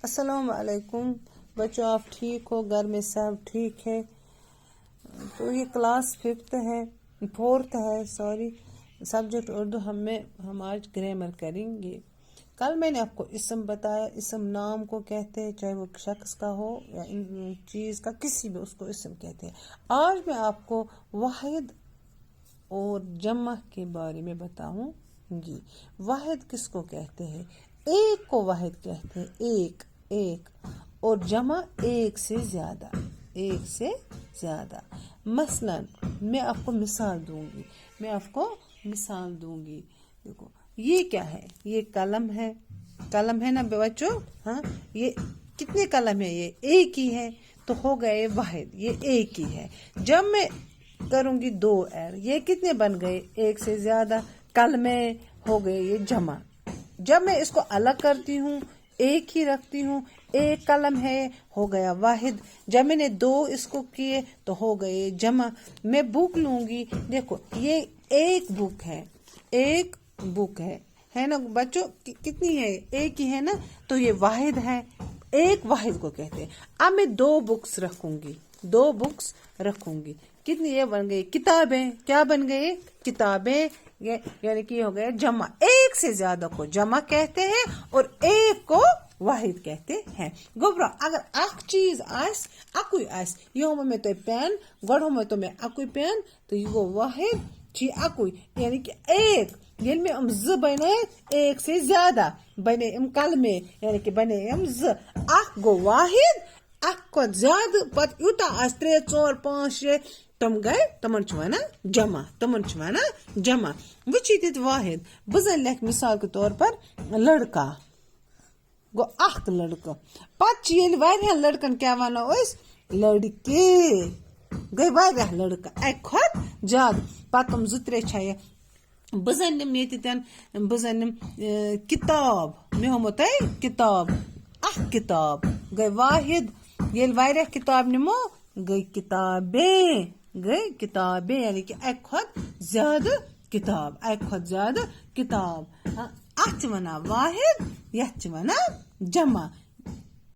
अस्सलाम वालेकुम बच्चों, आप ठीक हो? घर में सब ठीक है? तो ये क्लास फोर्थ है सब्जेक्ट उर्दू। हम आज ग्रामर करेंगे। कल मैंने आपको इसम बताया, इसम नाम को कहते हैं, चाहे वो शख्स का हो या चीज़ का, किसी भी उसको इसम कहते हैं। आज मैं आपको वाहिद और जमा के बारे में बताऊंगी। वाहिद किसको कहते हैं? एक को वाहिद कहते हैं, एक और जमा एक से ज्यादा। मसलन मैं आपको मिसाल दूंगी। देखो ये क्या है? ये कलम है ना बच्चों। हाँ, ये कितने कलम है? ये एक ही है, तो हो गए वाहिद, ये एक ही है। जब मैं करूंगी दो एर, ये कितने बन गए? एक से ज्यादा। कल में हो गए ये जमा। जब मैं इसको अलग करती हूँ, एक ही रखती हूँ, एक कलम है, हो गया वाहिद। जब मैंने दो इसको किए तो हो गए जमा। मैं बुक लूंगी, देखो ये एक बुक है ना बच्चों? कितनी है? एक ही है ना, तो ये वाहिद है। एक वाहिद को कहते हैं। अब मैं दो बुक्स रखूंगी। कितनी ये बन गई? किताबें। क्या बन गई? किताबें। यानी कि हो गया जमा। एक से ज्यादा को जमा कहते हैं और एक को वाहिद कहते हैं। गोबरा अगर अख चीज आस अकुई आस, यो में तो पेन गढ़ो में तो मैं अकुई पेन, तो ये वो वाहिद ची अकुई, यानी कि एक। ये में ज बने एक से ज्यादा बने कल में, यानी कि बने ज। अख गो वाहिद, अख को ज्यादा पत यूता आस 3 4 5 6 तम गए, तमन जमा। वचित वाहिद बजन लेख। मिसाल के तौर पर लड़का गो अख लड़का। पत वारिया लड़कन क्या वनो अस? लड़के गई वारिया लड़का अक खोत ज्यादा। पतम 2 3 छे बजन ये किताब। मे होमो तय किताब, अख किताब गई वाहिद। ये वारिया किताब निमो गई किताबें, यानी कि अक खोत ज्यादा किताब। अथ वना वाहिद, यथ वना जमा।